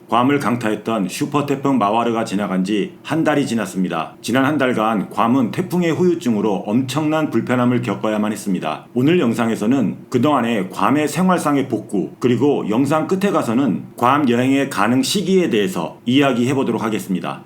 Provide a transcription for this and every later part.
괌을 강타했던 슈퍼태풍 마와르가 지나간 지 한 달이 지났습니다. 지난 한 달간 괌은 태풍의 후유증으로 엄청난 불편함을 겪어야만 했습니다. 오늘 영상에서는 그동안의 괌의 생활상의 복구, 그리고 영상 끝에 가서는 괌 여행의 가능 시기에 대해서 이야기해보도록 하겠습니다.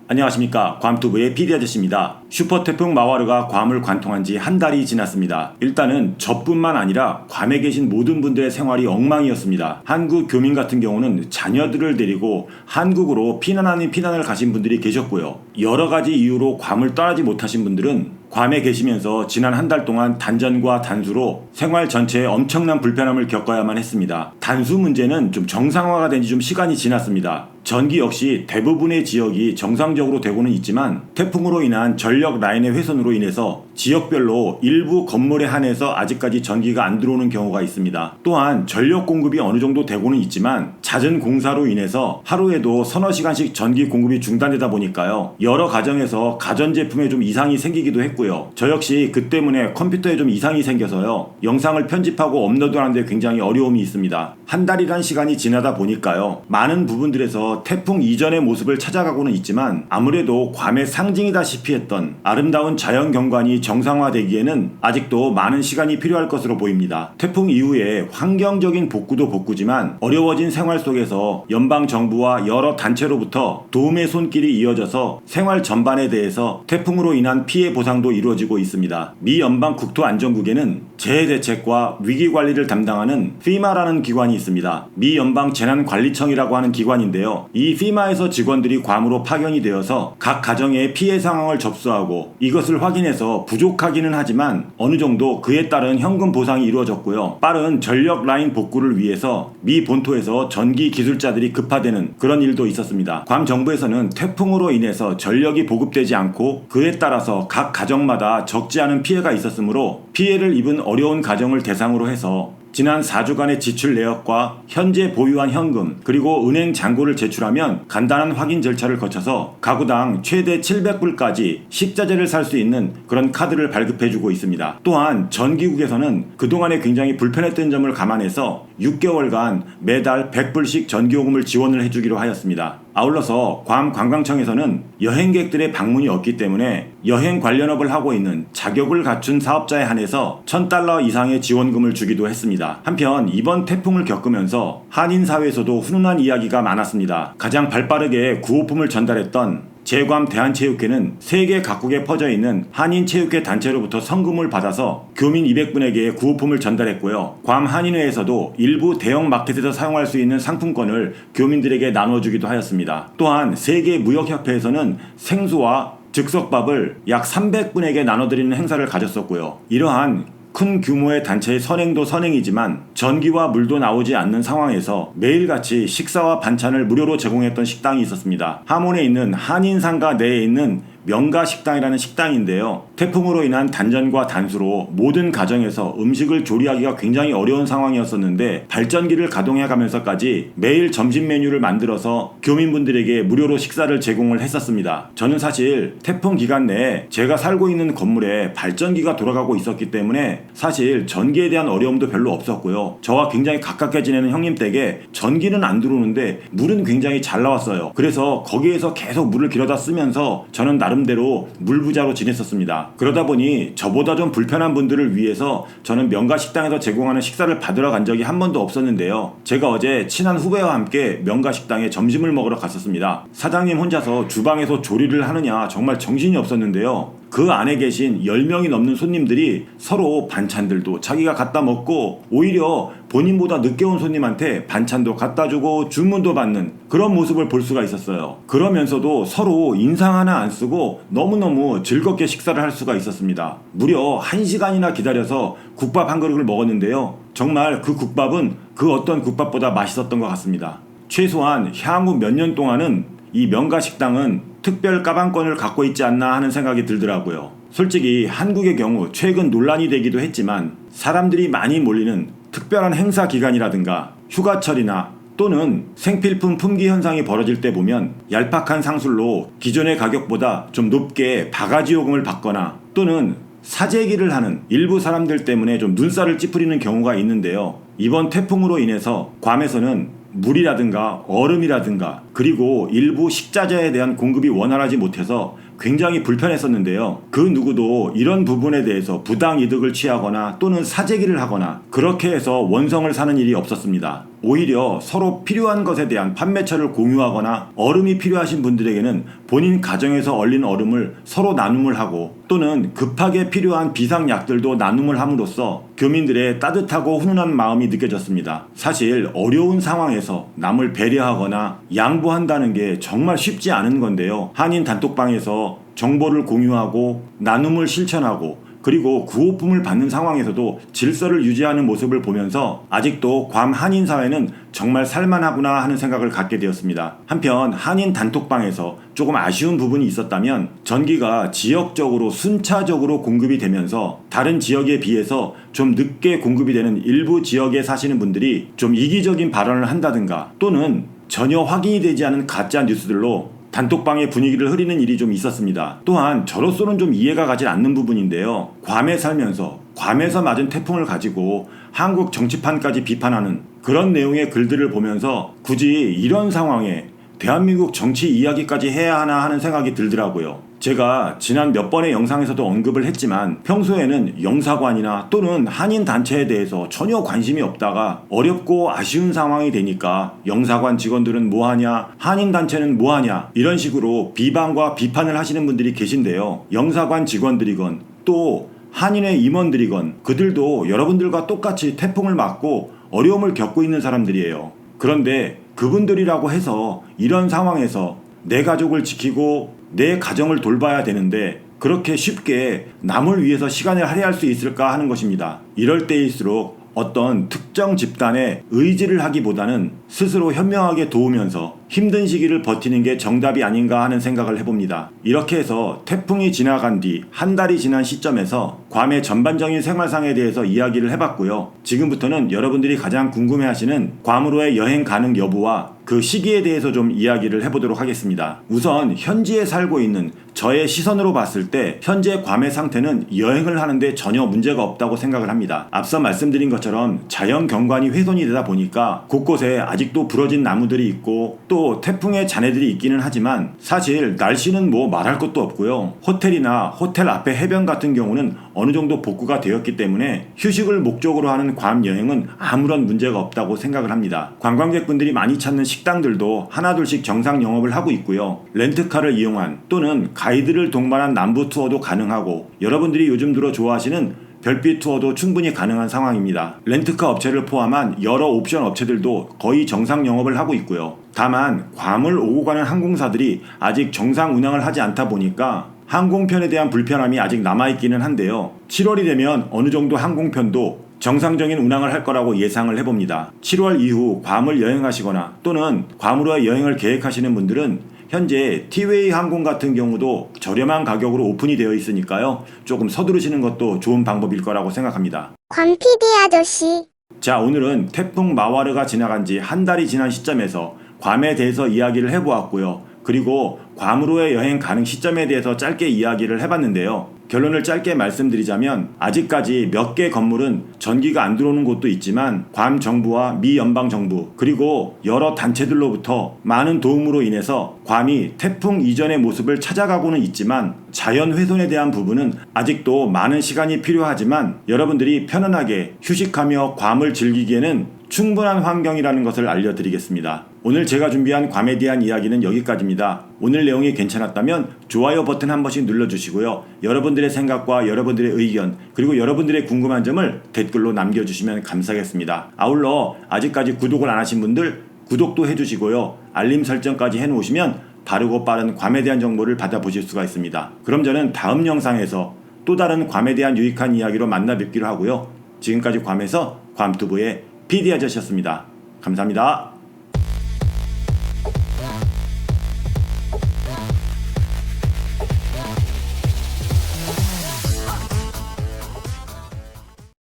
안녕하십니까, 괌투브의 PD아저씨입니다. 슈퍼태풍 마와르가 괌을 관통한 지 한 달이 지났습니다. 일단은 저뿐만 아니라 괌에 계신 모든 분들의 생활이 엉망이었습니다. 한국 교민 같은 경우는 자녀들을 데리고 한국으로 피난 아닌 피난을 가신 분들이 계셨고요. 여러가지 이유로 괌을 떠나지 못하신 분들은 괌에 계시면서 지난 한 달 동안 단전과 단수로 생활 전체에 엄청난 불편함을 겪어야만 했습니다. 단수 문제는 좀 정상화가 된 지 좀 시간이 지났습니다. 전기 역시 대부분의 지역이 정상적으로 되고는 있지만 태풍으로 인한 전력 라인의 훼손으로 인해서 지역별로 일부 건물에 한해서 아직까지 전기가 안 들어오는 경우가 있습니다. 또한 전력 공급이 어느 정도 되고는 있지만 잦은 공사로 인해서 하루에도 서너 시간씩 전기 공급이 중단되다 보니까요, 여러 가정에서 가전제품에 좀 이상이 생기기도 했고요. 저 역시 그 때문에 컴퓨터에 좀 이상이 생겨서요, 영상을 편집하고 업로드하는 데 굉장히 어려움이 있습니다. 한 달이란 시간이 지나다 보니까요, 많은 부분들에서 태풍 이전의 모습을 찾아가고는 있지만 아무래도 괌의 상징이다시피 했던 아름다운 자연 경관이 정상화되기에는 아직도 많은 시간이 필요할 것으로 보입니다. 태풍 이후에 환경적인 복구도 복구지만 어려워진 생활 속에서 연방정부와 여러 단체로부터 도움의 손길이 이어져서 생활 전반에 대해서 태풍으로 인한 피해 보상도 이루어지고 있습니다. 미 연방 국토안전국에는 재해대책과 위기관리를 담당하는 FEMA라는 기관이 있습니다. 미 연방 재난관리청이라고 하는 기관인데요. 이 FEMA에서 직원들이 괌으로 파견이 되어서 각 가정의 피해 상황을 접수하고 이것을 확인해서 부족하기는 하지만 어느 정도 그에 따른 현금 보상이 이루어졌고요. 빠른 전력 라인 복구를 위해서 미 본토에서 전기 기술자들이 급파되는 그런 일도 있었습니다. 괌 정부에서는 태풍으로 인해서 전력이 보급되지 않고 그에 따라서 각 가정마다 적지 않은 피해가 있었으므로 피해를 입은 어려운 가정을 대상으로 해서 지난 4주간의 지출 내역과 현재 보유한 현금, 그리고 은행 잔고를 제출하면 간단한 확인 절차를 거쳐서 가구당 최대 700불까지 식자재를 살 수 있는 그런 카드를 발급해주고 있습니다. 또한 전기국에서는 그동안에 굉장히 불편했던 점을 감안해서 6개월간 매달 100불씩 전기요금을 지원을 해주기로 하였습니다. 아울러서 괌 관광청에서는 여행객들의 방문이 없기 때문에 여행 관련업을 하고 있는 자격을 갖춘 사업자에 한해서 $1,000 이상의 지원금을 주기도 했습니다. 한편 이번 태풍을 겪으면서 한인사회에서도 훈훈한 이야기가 많았습니다. 가장 발빠르게 구호품을 전달했던 제괌 대한체육회는 세계 각국에 퍼져 있는 한인체육회 단체로부터 성금을 받아서 교민 200분에게 구호품을 전달했고요. 괌 한인회에서도 일부 대형 마켓에서 사용할 수 있는 상품권을 교민들에게 나눠주기도 하였습니다. 또한 세계무역협회에서는 생수와 즉석밥을 약 300분에게 나눠드리는 행사를 가졌었고요. 이러한 큰 규모의 단체의 선행도 선행이지만 전기와 물도 나오지 않는 상황에서 매일같이 식사와 반찬을 무료로 제공했던 식당이 있었습니다. 하몬에 있는 한인상가 내에 있는 명가식당이라는 식당인데요. 태풍으로 인한 단전과 단수로 모든 가정에서 음식을 조리하기가 굉장히 어려운 상황이었었는데 발전기를 가동해가면서까지 매일 점심 메뉴를 만들어서 교민분들에게 무료로 식사를 제공을 했었습니다. 저는 사실 태풍 기간 내에 제가 살고 있는 건물에 발전기가 돌아가고 있었기 때문에 사실 전기에 대한 어려움도 별로 없었고요. 저와 굉장히 가깝게 지내는 형님 댁에 전기는 안 들어오는데 물은 굉장히 잘 나왔어요. 그래서 거기에서 계속 물을 길어다 쓰면서 저는 나름대로 물부자로 지냈었습니다. 그러다 보니 저보다 좀 불편한 분들을 위해서 저는 명가식당에서 제공하는 식사를 받으러 간 적이 한 번도 없었는데요. 제가 어제 친한 후배와 함께 명가식당에 점심을 먹으러 갔었습니다. 사장님 혼자서 주방에서 조리를 하느냐 정말 정신이 없었는데요. 그 안에 계신 10명이 넘는 손님들이 서로 반찬들도 자기가 갖다 먹고 오히려 본인보다 늦게 온 손님한테 반찬도 갖다 주고 주문도 받는 그런 모습을 볼 수가 있었어요. 그러면서도 서로 인상 하나 안 쓰고 너무너무 즐겁게 식사를 할 수가 있었습니다. 무려 1시간이나 기다려서 국밥 한 그릇을 먹었는데요. 정말 그 국밥은 그 어떤 국밥보다 맛있었던 것 같습니다. 최소한 향후 몇 년 동안은 이 명가식당은 특별 까방권을 갖고 있지 않나 하는 생각이 들더라고요. 솔직히 한국의 경우 최근 논란이 되기도 했지만 사람들이 많이 몰리는 특별한 행사 기간이라든가 휴가철이나 또는 생필품 품귀 현상이 벌어질 때 보면 얄팍한 상술로 기존의 가격보다 좀 높게 바가지 요금을 받거나 또는 사재기를 하는 일부 사람들 때문에 좀 눈살을 찌푸리는 경우가 있는데요. 이번 태풍으로 인해서 괌에서는 물이라든가 얼음이라든가 그리고 일부 식자재에 대한 공급이 원활하지 못해서 굉장히 불편했었는데요. 그 누구도 이런 부분에 대해서 부당 이득을 취하거나 또는 사재기를 하거나 그렇게 해서 원성을 사는 일이 없었습니다. 오히려 서로 필요한 것에 대한 판매처를 공유하거나 얼음이 필요하신 분들에게는 본인 가정에서 얼린 얼음을 서로 나눔을 하고 또는 급하게 필요한 비상약들도 나눔을 함으로써 교민들의 따뜻하고 훈훈한 마음이 느껴졌습니다. 사실 어려운 상황에서 남을 배려하거나 양보한다는 게 정말 쉽지 않은 건데요. 한인 단톡방에서 정보를 공유하고 나눔을 실천하고 그리고 구호품을 받는 상황에서도 질서를 유지하는 모습을 보면서 아직도 괌 한인 사회는 정말 살만하구나 하는 생각을 갖게 되었습니다. 한편 한인 단톡방에서 조금 아쉬운 부분이 있었다면 전기가 지역적으로 순차적으로 공급이 되면서 다른 지역에 비해서 좀 늦게 공급이 되는 일부 지역에 사시는 분들이 좀 이기적인 발언을 한다든가 또는 전혀 확인이 되지 않은 가짜 뉴스들로 단톡방의 분위기를 흐리는 일이 좀 있었습니다. 또한 저로서는 좀 이해가 가지 않는 부분인데요. 괌에 살면서 괌에서 맞은 태풍을 가지고 한국 정치판까지 비판하는 그런 내용의 글들을 보면서 굳이 이런 상황에 대한민국 정치 이야기까지 해야 하나 하는 생각이 들더라고요. 제가 지난 몇 번의 영상에서도 언급을 했지만 평소에는 영사관이나 또는 한인 단체에 대해서 전혀 관심이 없다가 어렵고 아쉬운 상황이 되니까 영사관 직원들은 뭐하냐, 한인 단체는 뭐하냐 이런 식으로 비방과 비판을 하시는 분들이 계신데요. 영사관 직원들이건 또 한인회 임원들이건 그들도 여러분들과 똑같이 태풍을 맞고 어려움을 겪고 있는 사람들이에요. 그런데 그분들이라고 해서 이런 상황에서 내 가족을 지키고 내 가정을 돌봐야 되는데 그렇게 쉽게 남을 위해서 시간을 할애할 수 있을까 하는 것입니다. 이럴 때일수록 어떤 특정 집단에 의지를 하기보다는 스스로 현명하게 도우면서 힘든 시기를 버티는 게 정답이 아닌가 하는 생각을 해봅니다. 이렇게 해서 태풍이 지나간 뒤 한 달이 지난 시점에서 괌의 전반적인 생활상에 대해서 이야기를 해봤고요. 지금부터는 여러분들이 가장 궁금해하시는 괌으로의 여행 가능 여부와 그 시기에 대해서 좀 이야기를 해보도록 하겠습니다. 우선 현지에 살고 있는 저의 시선으로 봤을 때 현재 괌의 상태는 여행을 하는데 전혀 문제가 없다고 생각을 합니다. 앞서 말씀드린 것처럼 자연 경관이 훼손이 되다 보니까 곳곳에 아직도 부러진 나무들이 있고 또 태풍의 잔해들이 있기는 하지만 사실 날씨는 뭐 말할 것도 없고요. 호텔이나 호텔 앞에 해변 같은 경우는 어느 정도 복구가 되었기 때문에 휴식을 목적으로 하는 괌 여행은 아무런 문제가 없다고 생각을 합니다. 관광객분들이 많이 찾는 식당들도 하나둘씩 정상 영업을 하고 있고요. 렌트카를 이용한 또는 가이드를 동반한 남부 투어도 가능하고 여러분들이 요즘 들어 좋아하시는 별빛 투어도 충분히 가능한 상황입니다. 렌트카 업체를 포함한 여러 옵션 업체들도 거의 정상 영업을 하고 있고요. 다만 괌을 오고 가는 항공사들이 아직 정상 운항을 하지 않다 보니까 항공편에 대한 불편함이 아직 남아있기는 한데요. 7월이 되면 어느 정도 항공편도 정상적인 운항을 할 거라고 예상을 해봅니다. 7월 이후 괌을 여행하시거나 또는 괌으로의 여행을 계획하시는 분들은 현재 티웨이 항공 같은 경우도 저렴한 가격으로 오픈이 되어 있으니까요. 조금 서두르시는 것도 좋은 방법일 거라고 생각합니다. 관 PD 아저씨. 자, 오늘은 태풍 마와르가 지나간 지 한 달이 지난 시점에서 괌에 대해서 이야기를 해보았고요. 그리고 괌으로의 여행 가능 시점에 대해서 짧게 이야기를 해봤는데요. 결론을 짧게 말씀드리자면 아직까지 몇 개 건물은 전기가 안 들어오는 곳도 있지만 괌 정부와 미 연방 정부 그리고 여러 단체들로부터 많은 도움으로 인해서 괌이 태풍 이전의 모습을 찾아가고는 있지만 자연 훼손에 대한 부분은 아직도 많은 시간이 필요하지만 여러분들이 편안하게 휴식하며 괌을 즐기기에는 충분한 환경이라는 것을 알려드리겠습니다. 오늘 제가 준비한 괌에 대한 이야기는 여기까지입니다. 오늘 내용이 괜찮았다면 좋아요 버튼 한 번씩 눌러주시고요. 여러분들의 생각과 여러분들의 의견 그리고 여러분들의 궁금한 점을 댓글로 남겨주시면 감사하겠습니다. 아울러 아직까지 구독을 안 하신 분들 구독도 해주시고요. 알림 설정까지 해놓으시면 바르고 빠른 괌에 대한 정보를 받아보실 수가 있습니다. 그럼 저는 다음 영상에서 또 다른 괌에 대한 유익한 이야기로 만나 뵙기로 하고요. 지금까지 괌에서 괌투브의 PD 아저씨였습니다. 감사합니다.